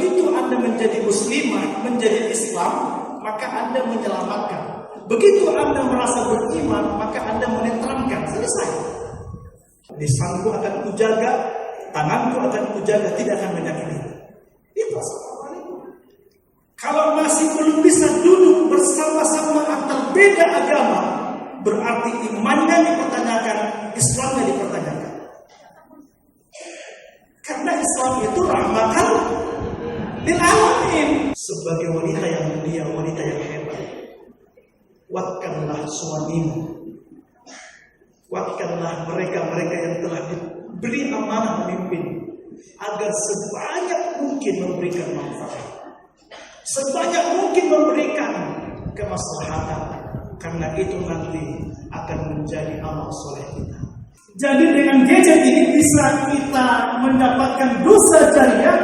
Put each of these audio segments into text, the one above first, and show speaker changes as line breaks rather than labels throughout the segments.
begitu Anda menjadi muslimah, menjadi Islam, maka Anda menyelamatkan. Begitu Anda merasa beriman, maka Anda menenteramkan. Selesai. Lisanku akan kujaga, tanganku akan kujaga, tidak akan menyakiti. Itu assalamualaikum. Kalau masih belum bisa duduk bersama-sama antar beda agama, berarti imannya dipertanyakan, Islamnya dipertanyakan. Karena Islam itu rahmatan lil alamin. Sebagai wanita yang mulia, wanita yang hebat, kuatkanlah suamimu, kuatkanlah mereka-mereka yang telah diberi amanah memimpin, agar sebanyak mungkin memberikan manfaat, sebanyak mungkin memberikan kemaslahatan, karena itu nanti akan menjadi amal soleh kita. Jadi dengan gadget ini bisa kita mendapatkan dosa jariah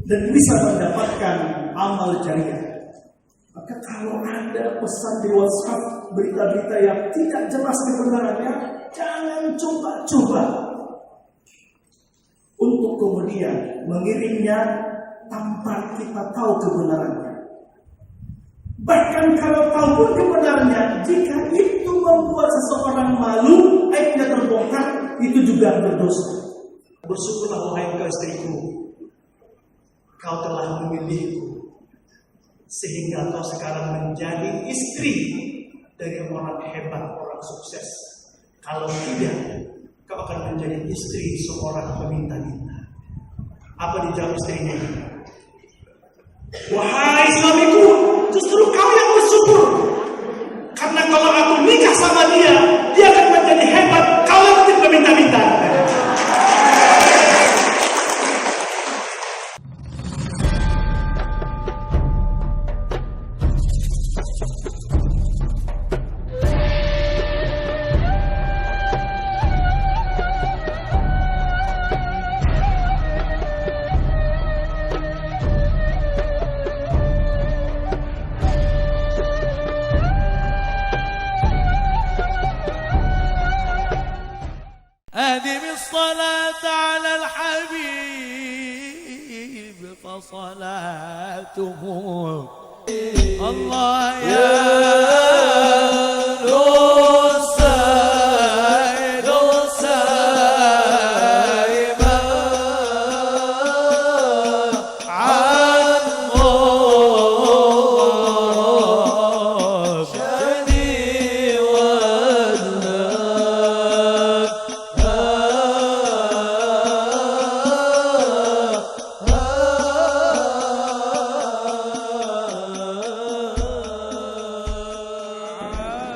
dan bisa mendapatkan amal jariah. Maka kalau ada pesan di WhatsApp, berita-berita yang tidak jelas kebenarannya, jangan coba-coba untuk kemudian mengirimnya tanpa kita tahu kebenarannya. Bahkan kalau tahu kebenarannya, jika itu membuat seseorang malu, aibnya terbongkar, itu juga berdosa. Bersyukurlah wahai engkau istriku, kau telah memilihku, sehingga kau sekarang menjadi istri dari orang hebat, orang sukses. Kalau tidak, kau akan menjadi istri seorang peminta-minta. Apa dijawab istrinya? Wahai suamiku, justru kau yang bersyukur. Karena kalau aku nikah sama dia, dia akan menjadi hebat. Kau yang menjadi peminta-minta.
أدم الصلاة على الحبيب فصلاته الله يا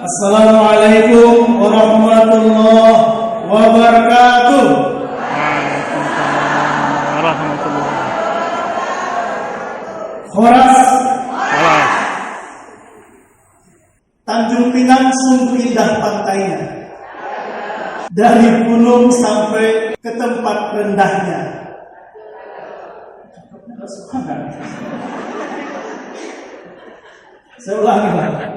Assalamualaikum warahmatullahi wabarakatuh.
Waalaikumsalam warahmatullahi wabarakatuh.
Horas. Tanjung Pinang sungguh indah pantainya, dari gunung sampai ke tempat rendahnya. Saya ulangi lagi.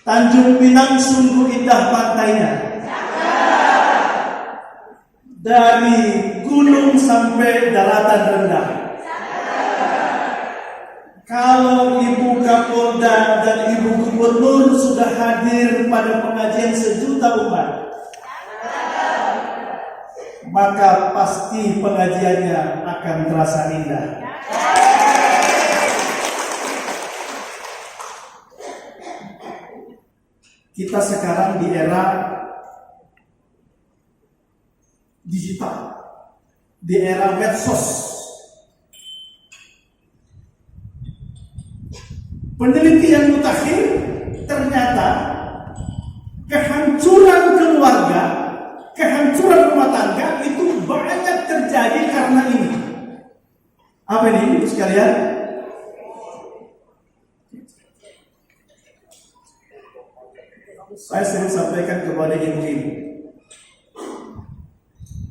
Tanjung Pinang sungguh indah pantainya, dari gunung sampai daratan rendah. Kalau Ibu Kapolda dan Ibu Gubernur sudah hadir pada pengajian sejuta umat, maka pasti pengajiannya akan terasa indah. Kita sekarang di era digital, di era medsos. Penelitian mutakhir ternyata kehancuran keluarga, kehancuran rumah tangga itu banyak terjadi karena ini. Apa ini Ibu sekalian? Saya sering sampaikan kepada ibu-ibu,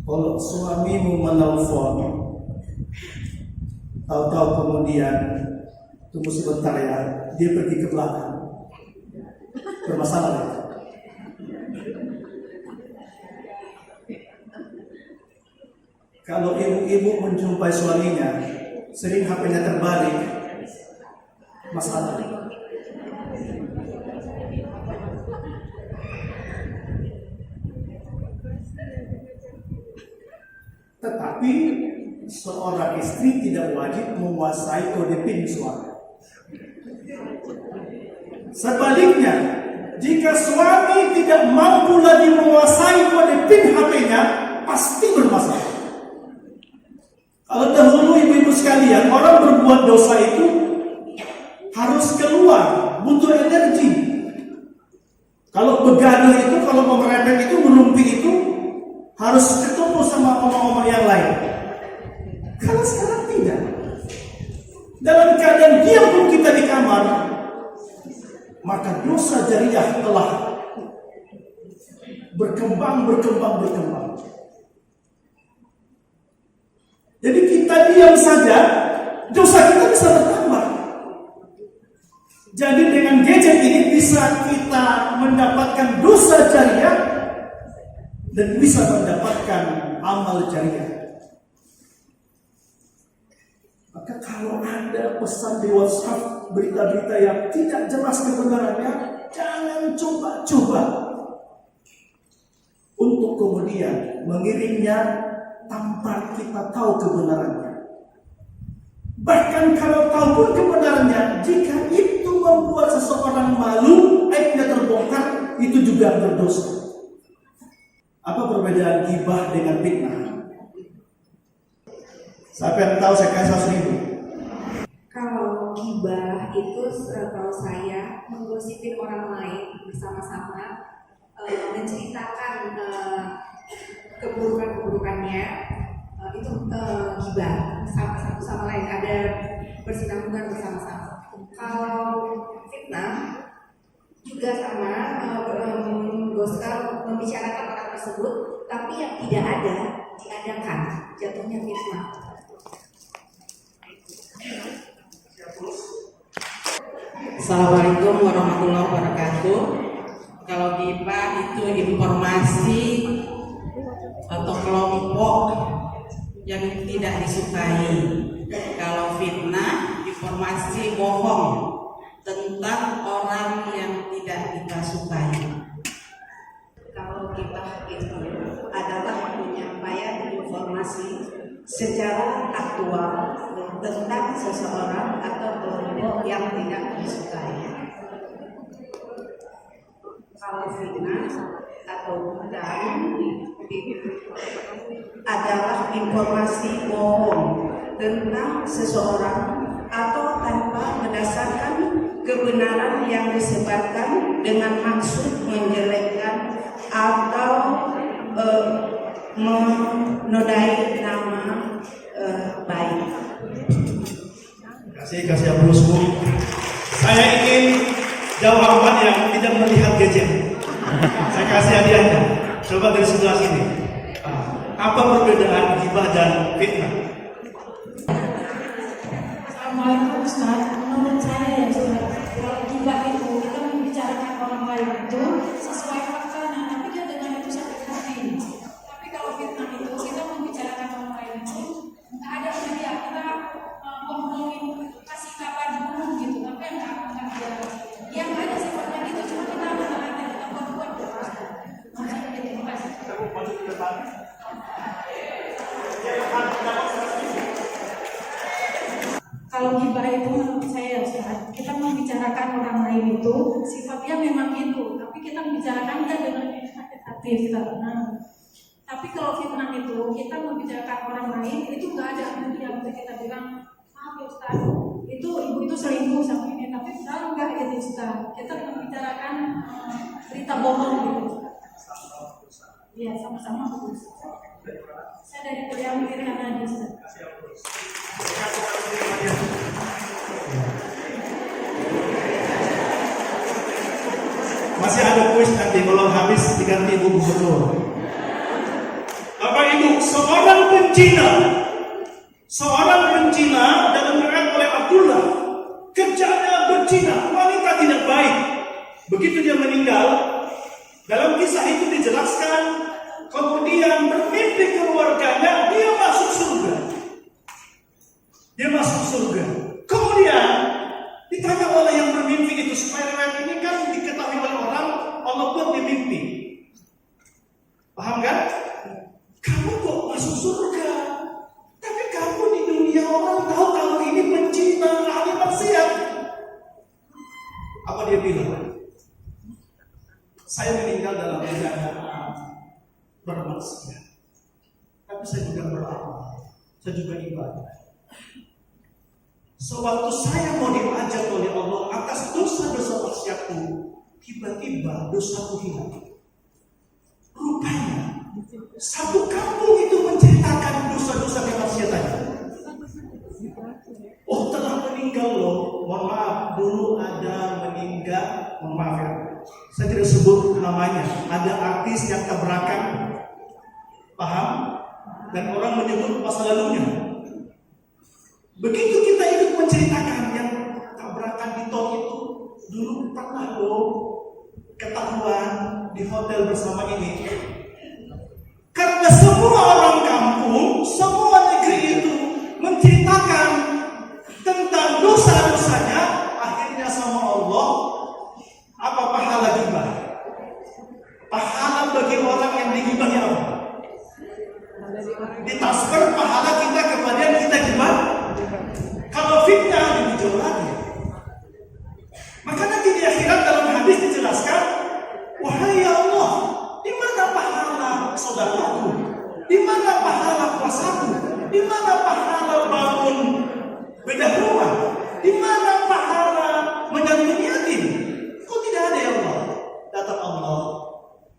kalau suamimu menelpon, tahu-tahu kemudian tunggu sebentar ya, dia pergi ke belakang, bermasalah ya? Kalau ibu-ibu menjumpai suaminya sering HP-nya terbalik, masalah. Tetapi seorang istri tidak wajib menguasai kode PIN suami. Sebaliknya, jika suami tidak mampu lagi menguasai kode PIN HP-nya, pasti bermasalah. Kalau dahulu ibu-ibu sekalian, orang berbuat dosa itu harus keluar, butuh energi. Kalau begadang itu, kalau memerepet itu, merumpi itu, harus ketemu sama oma-oma yang lain. Kalau sekarang tidak. Dalam keadaan diam pun kita di kamar, maka dosa jariah telah berkembang. Jadi kita diam saja, dosa kita bisa bertambah. Jadi dengan gadget ini bisa kita mendapatkan dosa jariah dan bisa mendapatkan amal jariah. Maka kalau ada pesan di WhatsApp, berita-berita yang tidak jelas kebenarannya, jangan coba-coba untuk kemudian mengirimnya tanpa kita tahu kebenarannya. Bahkan kalau tahu pun kebenarannya, jika itu membuat seseorang malu, aibnya terbongkar, itu juga berdosa. Apa perbedaan ghibah dengan fitnah? Siapa yang tahu, saya kasih 1.000.
Kalau ghibah itu kalau saya menggosipin orang lain bersama-sama, menceritakan keburukannya, itu ghibah satu sama lain, ada bersinambungan bersama-sama. Kalau fitnah juga sama, membicarakan orang tersebut, tapi yang tidak ada diadakan, jatuhnya fitnah.
Assalamualaikum warahmatullahi wabarakatuh. Kalau ghibah itu informasi atau kelompok yang tidak disukai. Kalau fitnah, informasi bohong tentang orang yang tidak kita sukai.
Kalau ghibah itu adalah penyampaian informasi secara aktual tentang seseorang atau kelompok yang tidak disukai. Kalau fitnah atau bukan adalah informasi bohong tentang seseorang atau tanpa berdasarkan kebenaran yang disebarkan dengan maksud menjelekkan atau menodai nama baik.
Kasih aplaus, Bu. Saya ingin jawaban yang tidak melihat gadget. Saya kasih hadiahnya. Coba dari sebelah sini. Apa perbedaan ghibah dan fitnah?
Assalamualaikum Ustaz. Menurut saya ya Ustaz, kalau ghibah itu kita membicarakan orang lain itu sesuai faktanya, tapi dia dengan itu sakit hati. Tapi kalau fitnah itu kita membicarakan orang lain itu nggak ada media, kita ngomongin kasih kabar dulu gitu, tapi nggak ada. Yang ada sifatnya gitu, cuma kita kata-kata kita buat-buat. Maksudnya gitu, terima kasih. Kalau ghibah itu menurut saya Ustaz, kita membicarakan orang lain itu sifatnya memang itu, tapi kita membicarakan kan dengan sakit hati kita. Tapi kalau fitnah itu kita membicarakan orang lain itu nggak ada yang bisa kita bilang maaf ya Ustaz, itu ibu itu selingkuh sama ini, tapi padahal enggak gitu Ustaz. Kita membicarakan berita bohong gitu. Iya, sama-sama Ustaz. Saya dari Kuliah Irian Nadi Ustaz.
Masih ada kuis nanti, kalau habis diganti Ibu Gubernur. Bapak Ibu, seorang pencina dalam riwayat oleh Abdullah, kerjanya berzina, wanita tidak baik. Begitu dia meninggal, dalam kisah itu dijelaskan, kemudian bermimpi keluarganya, dia masuk masuk surga. Tapi kamu di dunia orang tahu kamu ini pencinta ahli maksiat. Apa dia bilang? Saya meninggal dalam keadaan bermaksiat. Tapi saya juga beramal. Saya juga ibadah. Sewaktu saya mau diajak oleh Allah atas dosa-dosa maksiatku, tiba-tiba dosaku hilang. Rupanya satu kampung itu menceritakan dosa-dosa kemaksiatannya. Oh, telah meninggal loh. Mohon maaf, dulu ada meninggal. Mohon maaf ya, saya tidak sebut namanya. Ada artis yang tabrakan, paham? Dan orang menyebut masa lalunya. Begitu kita ikut menceritakan yang tabrakan di tol itu, dulu pernah loh ketahuan di hotel bersama ini. Karena semua orang kampung, semua negeri itu menceritakan tentang dosa-dosanya, akhirnya sama Allah, apa pahala gibah? Pahala bagi orang yang digibahi Allah. Ditransfer pahala kita kepada yang kita gibah. Kalau fitnah lebih jauh lagi. Maka nanti di akhirat dalam hadis dijelaskan, wahai ya Allah, di mana pahala saudaraku? Di mana pahala puasaku? Di mana pahala bangun bedah rumah? Di mana pahala menyantuni yatim? Kok tidak ada ya Allah? Kata Allah,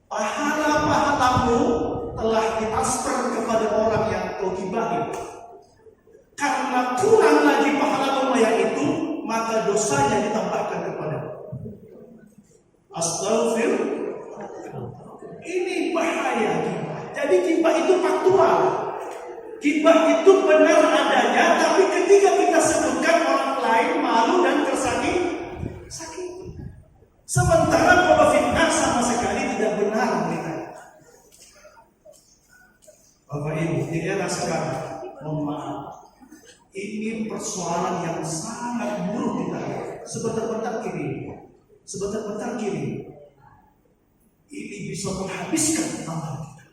pahala-pahalamu telah ditransfer kepada orang yang kau gibahi. Karena kurang lagi pahala yang itu, maka dosanya ditambahkan kepada. Astagfirullah. Ini bahaya gibah. Jadi gibah itu faktual. Gibah itu benar adanya, tapi ketika kita sebutkan orang lain malu dan tersakiti. Sementara kalau fitnah sama sekali tidak benar mereka. Bapak Ibu, di era sekarang, mohon maaf, ini persoalan yang sangat buruk kita. Sebentar-bentar kiri, ini bisa menghabiskan amal kita.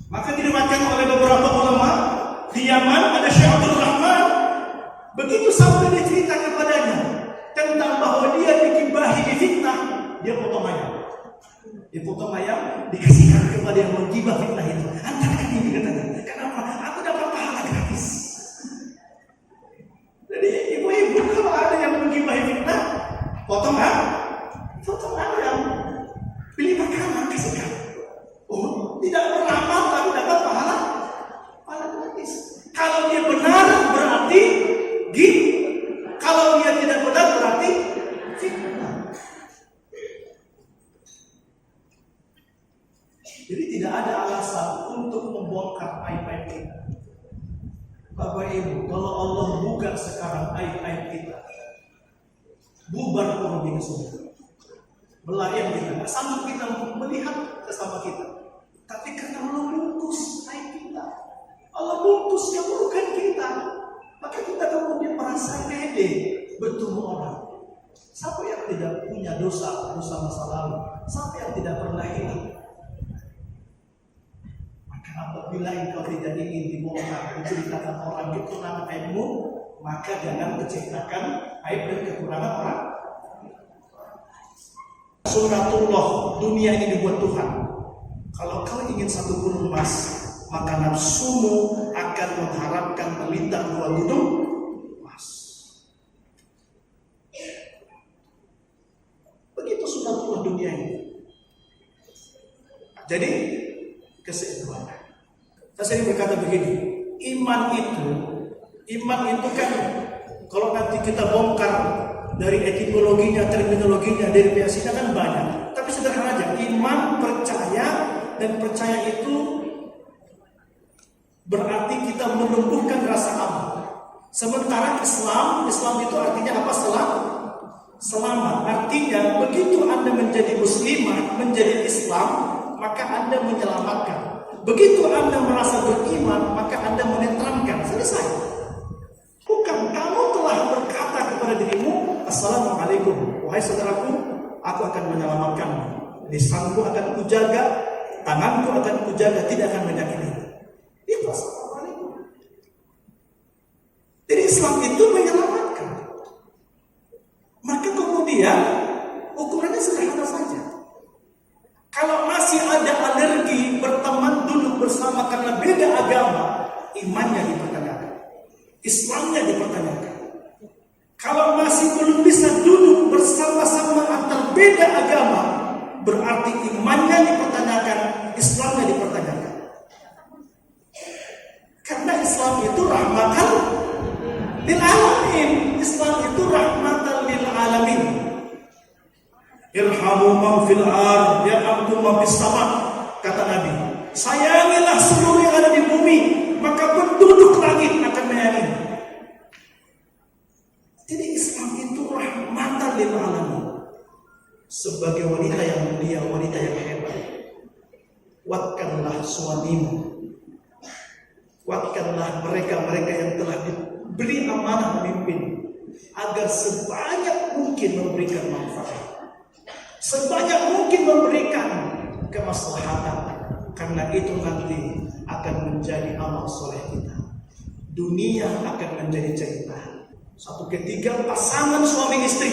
Maka diriwayatkan oleh beberapa ulama di Yaman, ada Syekh Abdul Rahman. Begitu sampai dia cerita kepadanya tentang bahwa dia digibahi, difitnah, dia potong ayam. Dia potong ayam, dikasihkan kepada yang menggibah fitnah itu. Antarkan ini katanya. Kenapa? Aku dapat pahala gratis. Jadi ibu-ibu kalau ada yang menggibah fitnah, potong ayam, pilih makanan, kasihkan. Oh, tidak beramal tapi dapat pahala gratis. Kalau dia benar berarti kalau dia tidak benar berarti fitnah. Jadi tidak ada alasan untuk membongkar aib-aib kita. Bapak Ibu, kalau Allah buka sekarang aib-aib kita, bubar kurang semua. Melayang kita, nggak sanggup kita melihat sesama kita. Tapi karena Allah bungkus aib kita, Allah bungkus keburukan kita, maka kita kemudian merasa pede bertemu orang. Siapa yang tidak punya dosa masa lalu? Siapa yang tidak pernah hilang? Apabila engkau tidak ingin dibongkar, diceritakan orang kekurangan aibmu, maka jangan menceritakan aib dan kekurangan orang. Sunnatullah, dunia ini dibuat Tuhan. Kalau kau ingin satu gunung emas, maka nafsumu akan mengharapkan melintang dua gunung emas. Begitu sunnatullah dunia ini. Jadi keseimbangan. Saya sering berkata begini, iman itu kan kalau nanti kita bongkar dari etimologinya, terminologinya, dari definisinya kan banyak. Tapi sederhana aja, iman percaya, dan percaya itu berarti kita menumbuhkan rasa aman. Sementara Islam itu artinya apa? Selamat. Artinya begitu Anda menjadi muslimah, menjadi Islam, maka Anda menyelamatkan. Begitu Anda merasa beriman, maka Anda menenteramkan. Selesai. Bukan kamu telah berkata kepada dirimu, Assalamualaikum, wahai saudaraku, aku akan menyelamatkanmu. Lisanku akan kujaga, tanganku akan kujaga, tidak akan menyakiti. Itu assalamualaikum. Jadi Islam itu menyelamatkan. Maka kemudian ukurannya sederhana saja. Kalau masih ada alergi berteman duduk bersama karena beda agama, imannya dipertanyakan, Islamnya dipertanyakan. Kalau masih belum bisa duduk bersama-sama antar beda agama, berarti imannya dipertanyakan, Islamnya dipertanyakan. Karena Islam itu rahmatan lil alamin. Islam itu rahmatan lil alamin. Irhamu man fil ard yarhamkum man fis sama, kata Nabi. Sayangilah seluruh yang ada di bumi, maka penduduk langit akan menyayangi. Jadi Islam itu rahmatan lil alamin. Sebagai wanita yang mulia, wanita yang hebat, kuatkanlah suamimu. Kuatkanlah mereka-mereka yang telah diberi amanah memimpin, agar sebanyak mungkin memberikan manfaat, sebanyak mungkin memberikan kemaslahatan, karena itu nanti akan menjadi amal soleh kita. Dunia akan menjadi cerita. Satu ketika pasangan suami istri,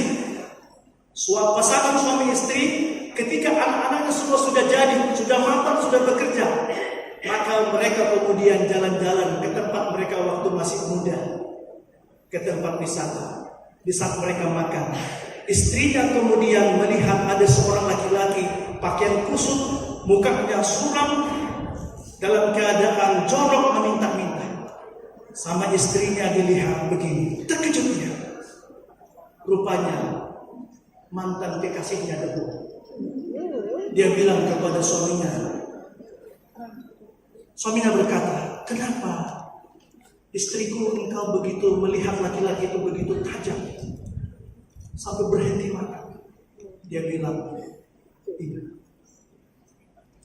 pasangan suami istri, ketika anak-anaknya semua sudah jadi, sudah matang, sudah bekerja, maka mereka kemudian jalan-jalan ke tempat mereka waktu masih muda, ke tempat wisata. Di saat mereka makan, istrinya kemudian melihat ada seorang laki-laki pakaian kusut, mukanya suram, dalam keadaan jorok meminta-minta. Sama istrinya dilihat begini, terkejut dia. Rupanya mantan kekasihnya dulu. Dia bilang kepada suaminya berkata, kenapa istriku engkau begitu melihat laki-laki itu begitu tajam sampai berhenti makan? Dia bilang, iya.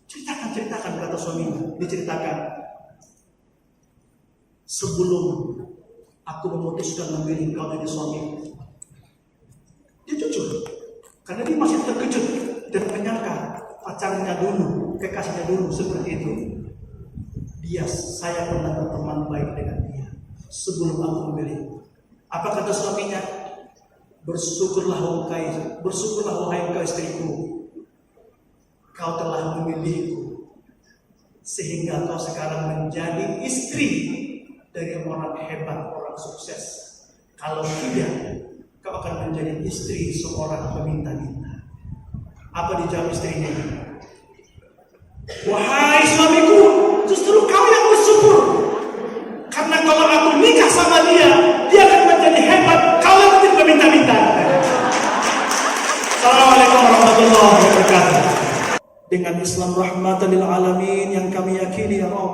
Ceritakan kata suaminya. Diceritakan, sebelum aku memutuskan memilih kau jadi suami. Dia jujur, karena dia masih terkejut dan menyangka pacarnya dulu, kekasihnya dulu seperti itu. Saya pernah berteman baik dengan dia sebelum aku memilih. Apa kata suaminya? Bersyukurlah wahai engkau istriku, kau telah memilihku sehingga kau sekarang menjadi istri dari orang hebat, orang sukses. Kalau tidak, kau akan menjadi istri seorang peminta-minta. Apa dijawab istrinya? Wahai suamiku, justru kau yang bersyukur. Karena kalau aku nikah sama dia akan menjadi hebat. Kau yang tidak meminta-minta. Assalamualaikum warahmatullahi wabarakatuh. Dengan Islam rahmatan lil alamin yang kami yakini ya Allah,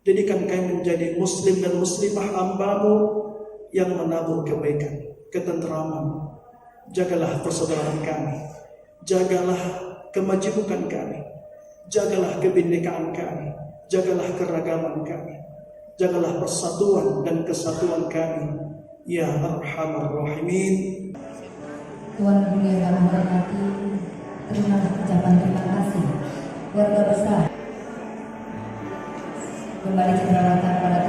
jadikan kami menjadi muslim dan muslimah hamba-Mu yang menabur kebaikan, ketenteraman. Jagalah persaudaraan kami, jagalah kemajemukan kami, jagalah kebinekaan kami, jagalah keragaman kami, jagalah persatuan dan kesatuan kami, ya Arhamar Rahimin.
Tuhan Mulia dan Hormati, terimalah ucapan terima kasih keluarga besar kembali cenderawatan pada